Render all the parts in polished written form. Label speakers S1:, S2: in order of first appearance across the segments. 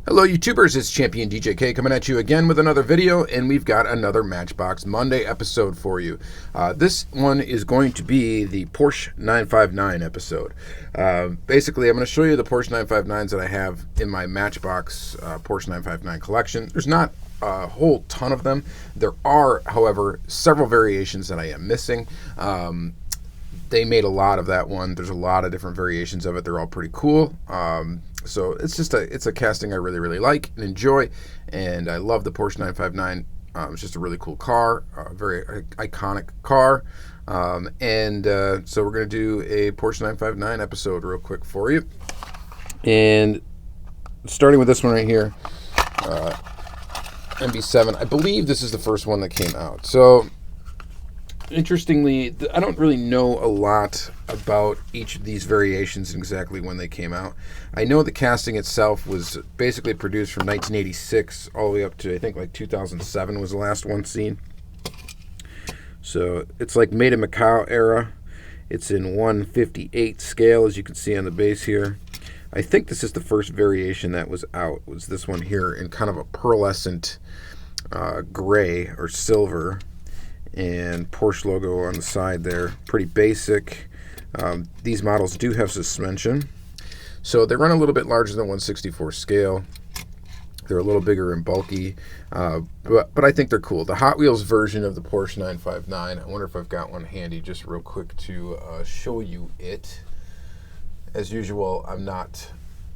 S1: Hello YouTubers, it's Championdjk coming at you again with another video, and we've got another Matchbox Monday episode for you. This one is going to be the Porsche 959 episode. Basically, I'm going to show you the Porsche 959s that I have in my Matchbox Porsche 959 collection. There's not a whole ton of them. There are, however, several variations that I am missing. They made a lot of that one. There's a lot of different variations of it. They're all pretty cool. So it's a casting I really like and enjoy, and I love the Porsche 959. It's just a really cool car, very iconic car, so we're going to do a Porsche 959 episode real quick for you. And starting with this one right here, MB7. I believe this is the first one that came out. So interestingly, I don't really know a lot about each of these variations and exactly when they came out. I know the casting itself was basically produced from 1986 all the way up to, I think, like 2007 was the last one seen. So it's like made in Macau era. It's in 1/58 scale, as you can see on the base here. I think this is the first variation that was out, was this one here in kind of a pearlescent gray or silver, and Porsche logo on the side there. Pretty basic. These models do have suspension, so they run a little bit larger than 1/64 scale. They're a little bigger and bulky, but I think they're cool. The Hot Wheels version of the Porsche 959, I wonder if I've got one handy just real quick to show you it. As usual, I'm not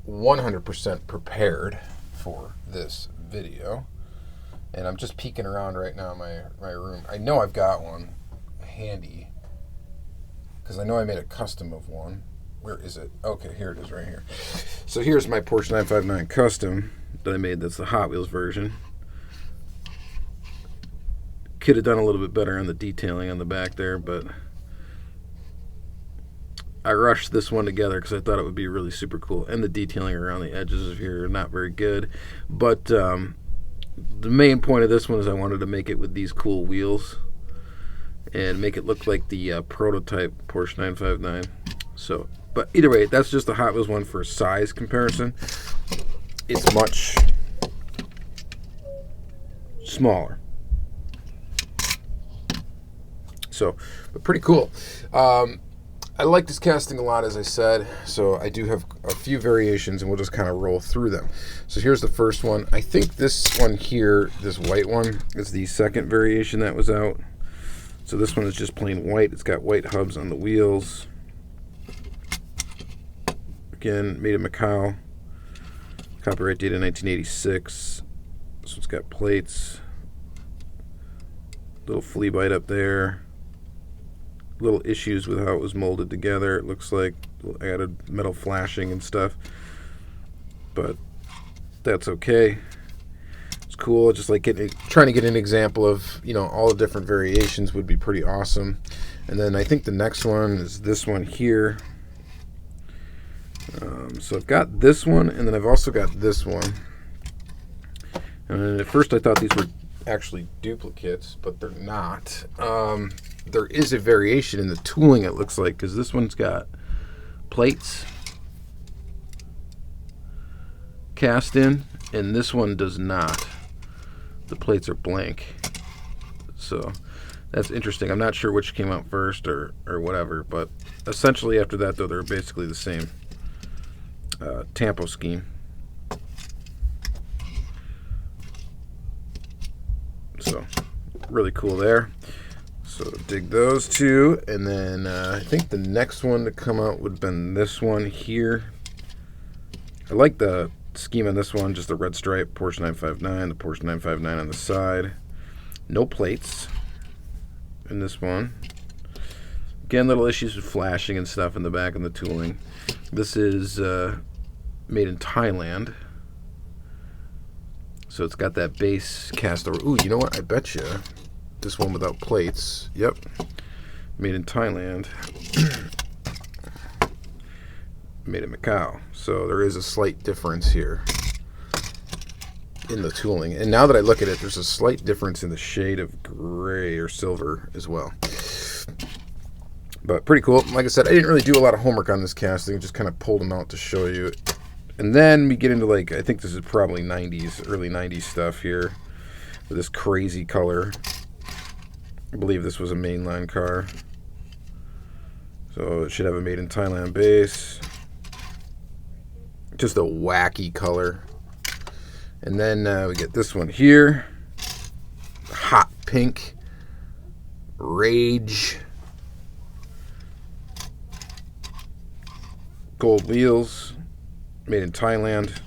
S1: 100% prepared for this video, and I'm just peeking around right now in my room. I know I've got one handy, because I know I made a custom of one. Where is it? Okay, here it is right here. So here's my Porsche 959 custom that I made. That's the Hot Wheels version. Could have done a little bit better on the detailing on the back there, but I rushed this one together because I thought it would be really super cool. And the detailing around the edges of here are not very good. But the main point of this one is I wanted to make it with these cool wheels and make it look like the prototype Porsche 959. So, but either way, that's just the Hot Wheels one for size comparison. It's much smaller. So, but pretty cool. I like this casting a lot, as I said, so I do have a few variations, and we'll just kind of roll through them. So here's the first one. I think this one here, this white one, is the second variation that was out. So this one is just plain white. It's got white hubs on the wheels. Again, made in Macau. Copyright date in 1986. So it's got plates. Little flea bite up there. Little issues with how it was molded together. It looks like added metal flashing and stuff, but that's okay. It's cool. Just like trying to get an example of, you know, all the different variations would be pretty awesome. And then I think the next one is this one here. So I've got this one, and then I've also got this one. And at first I thought these were actually duplicates, but they're not. There is a variation in the tooling, it looks like, because this one's got plates cast in, and this one does not. The plates are blank. So that's interesting. I'm not sure which came out first or whatever, but essentially after that, though, they're basically the same tampo scheme. So really cool there. So dig those two, and then I think the next one to come out would have been this one here. I like the scheme on this one, just the red stripe, Porsche 959, the Porsche 959 on the side. No plates in this one. Again, little issues with flashing and stuff in the back and the tooling. This is made in Thailand. So it's got that base cast over. Ooh, you know what? I bet you this one without plates. Yep. Made in Thailand. Made in Macau. So there is a slight difference here in the tooling. And now that I look at it, there's a slight difference in the shade of gray or silver as well. But pretty cool. Like I said, I didn't really do a lot of homework on this casting. Just kind of pulled them out to show And then we get into, like, I think this is probably 90s, early 90s stuff here with this crazy color. I believe this was a mainline car. So it should have a made in Thailand base. Just a wacky color. And then we get this one here. Hot pink. Rage. Gold wheels. Made in Thailand.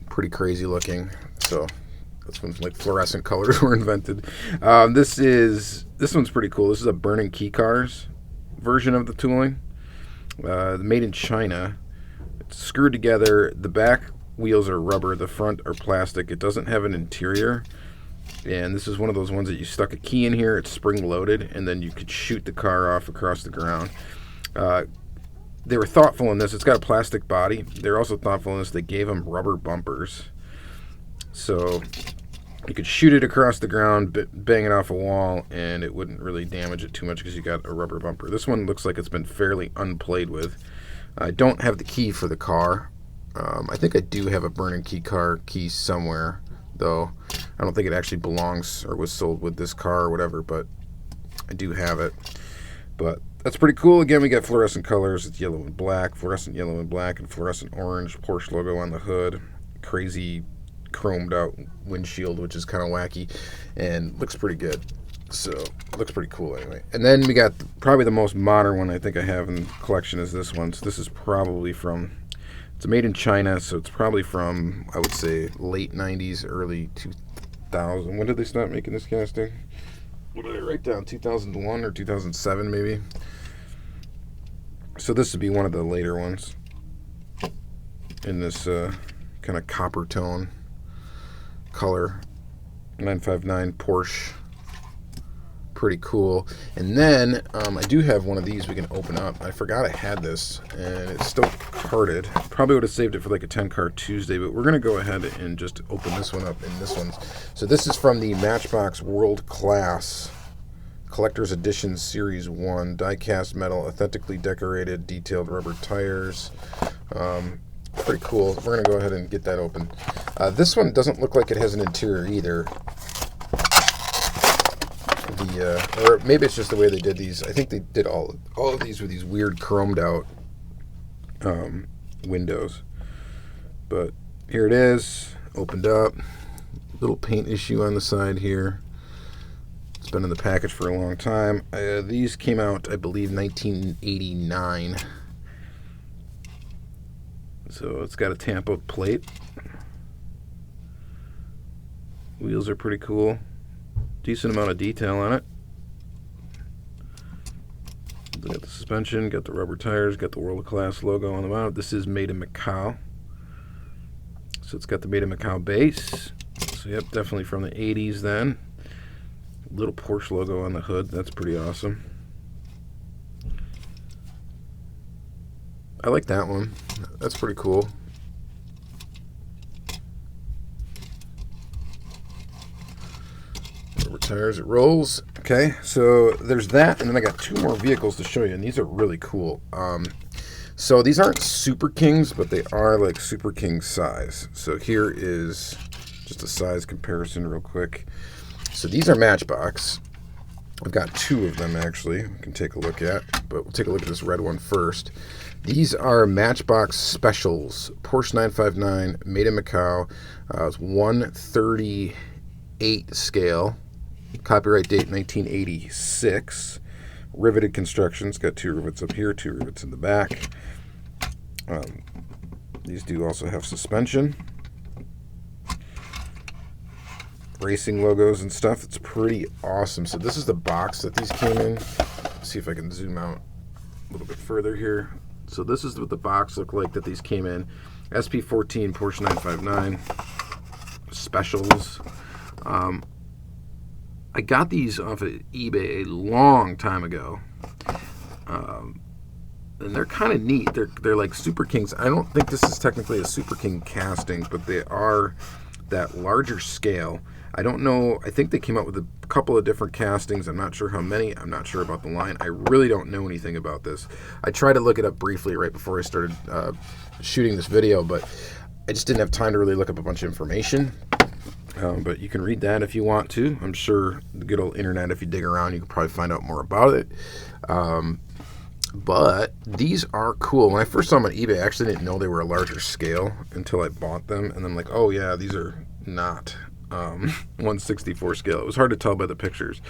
S1: Pretty crazy looking. So that's when like fluorescent colors were invented. This one's pretty cool. This is a burning key cars version of the tooling. Made in China. It's screwed together. The back wheels are rubber. The front are plastic. It doesn't have an interior. And this is one of those ones that you stuck a key in here. It's spring loaded, and then you could shoot the car off across the ground. They were thoughtful in this. It's got a plastic body. They're also thoughtful in this. They gave them rubber bumpers. So you could shoot it across the ground, bang it off a wall, and it wouldn't really damage it too much because you got a rubber bumper. This one looks like it's been fairly unplayed with. I don't have the key for the car. I think I do have a burning key car key somewhere, though. I don't think it actually belongs or was sold with this car or whatever, but I do have it. But that's pretty cool. Again, we got fluorescent colors. It's yellow and black, fluorescent yellow and black, and fluorescent orange. Porsche logo on the hood. Crazy chromed out windshield, which is kind of wacky and looks pretty good. So it looks pretty cool anyway. And then we got probably the most modern one I think I have in the collection is this one. So this is probably from, it's made in China, so it's probably from, I would say, late 90s, early 2000. When did they start making this casting? What did I write down? 2001 or 2007 maybe? So this would be one of the later ones in this kind of copper tone color. 959 Porsche. Pretty cool. And then I do have one of these we can open up. I forgot I had this, and it's still carded. Probably would have saved it for like a 10 card Tuesday, but we're going to go ahead and just open this one up. And this one's, so this is from the Matchbox World Class Collector's Edition Series 1. Diecast metal, authentically decorated, detailed rubber tires. Pretty cool. We're going to go ahead and get that open. This one doesn't look like it has an interior either. Or maybe it's just the way they did these. I think they did all of these with these weird chromed out windows. But here it is, opened up. Little paint issue on the side here. It's been in the package for a long time. These came out, I believe, 1989. So it's got a tampo plate. Wheels are pretty cool. Decent amount of detail on it. Got the suspension, got the rubber tires, got the World Class logo on the bottom. This is made in Macau. So it's got the made in Macau base. So yep, definitely from the 80s then. Little Porsche logo on the hood. That's pretty awesome. I like that one. That's pretty cool. Rubber tires, it rolls. Okay, so there's that, and then I got two more vehicles to show you, and these are really cool. So these aren't Super Kings, but they are like Super King size. So here is just a size comparison real quick. So these are Matchbox. I've got two of them actually we can take a look at, but we'll take a look at this red one first. These are Matchbox Specials, Porsche 959, made in Macau. It's 1/38 scale. Copyright date 1986. Riveted construction. It's got two rivets up here, two rivets in the back. These do also have suspension. Racing logos and stuff. It's pretty awesome. So this is the box that these came in. Let's see if I can zoom out a little bit further here. So this is what the box looked like that these came in. SP14 Porsche 959 Specials. I got these off of eBay a long time ago. And they're kind of neat. They're like Super Kings. I don't think this is technically a Super King casting, but they are that larger scale. I don't know. I think they came out with a couple of different castings. I'm not sure how many. I'm not sure about the line. I really don't know anything about this. I tried to look it up briefly right before I started shooting this video, but I just didn't have time to really look up a bunch of information. But you can read that if you want to. I'm sure the good old internet, if you dig around, you can probably find out more about it. But these are cool. When I first saw them on eBay, I actually didn't know they were a larger scale until I bought them. And I'm like, oh yeah, these are not 1/64 scale. It was hard to tell by the pictures.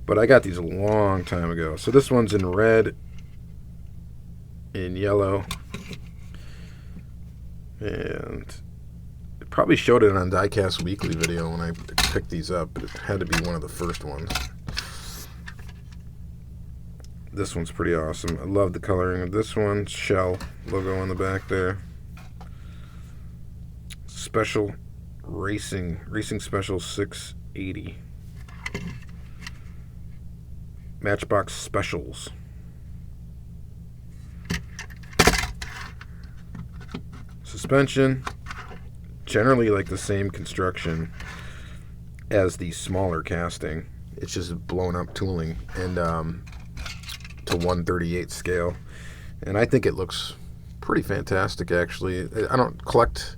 S1: But I got these a long time ago. So this one's in red, in yellow, and it probably showed it on Diecast Weekly video when I picked these up. It had to be one of the first ones. This one's pretty awesome. I love the coloring of this one. Shell logo on the back there. Special Racing Special 680. Matchbox Specials. Suspension, generally like the same construction as the smaller casting. It's just blown up tooling and to 1/38 scale, and I think it looks pretty fantastic actually. I don't collect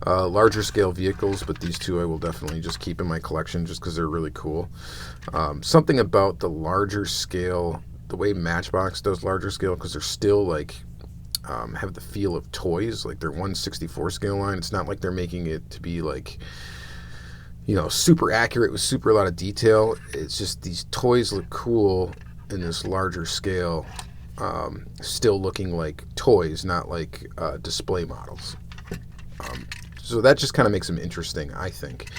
S1: larger scale vehicles, but these two I will definitely just keep in my collection just because they're really cool. Something about the larger scale, the way Matchbox does larger scale, because they're still like have the feel of toys, like their 1/64 scale line. It's not like they're making it to be like, you know, super accurate with super a lot of detail. It's just these toys look cool in this larger scale, still looking like toys, not like display models. So that just kind of makes them interesting, I think.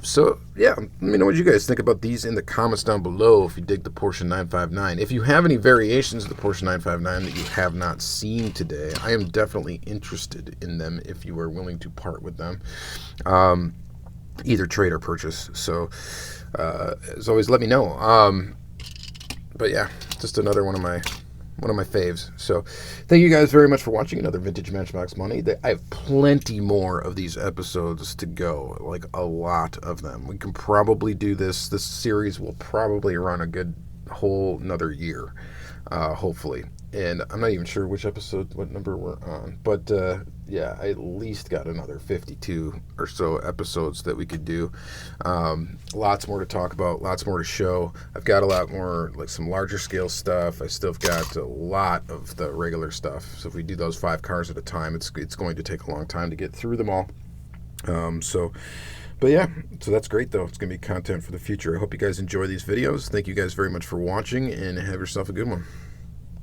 S1: So yeah, let me know what you guys think about these in the comments down below if you dig the Porsche 959. If you have any variations of the Porsche 959 that you have not seen today, I am definitely interested in them if you are willing to part with them. Either trade or purchase. So as always, let me know. But yeah, just another one of my faves. So thank you guys very much for watching another Vintage Matchbox Money. I have plenty more of these episodes to go, like a lot of them. We can probably do this. This series will probably run a good whole another year, hopefully. And I'm not even sure which episode, what number we're on. But yeah, I at least got another 52 or so episodes that we could do. Lots more to talk about, lots more to show. I've got a lot more, like some larger scale stuff. I still got a lot of the regular stuff. So if we do those 5 cars at a time, it's going to take a long time to get through them all. But yeah, so that's great though. It's going to be content for the future. I hope you guys enjoy these videos. Thank you guys very much for watching, and have yourself a good one.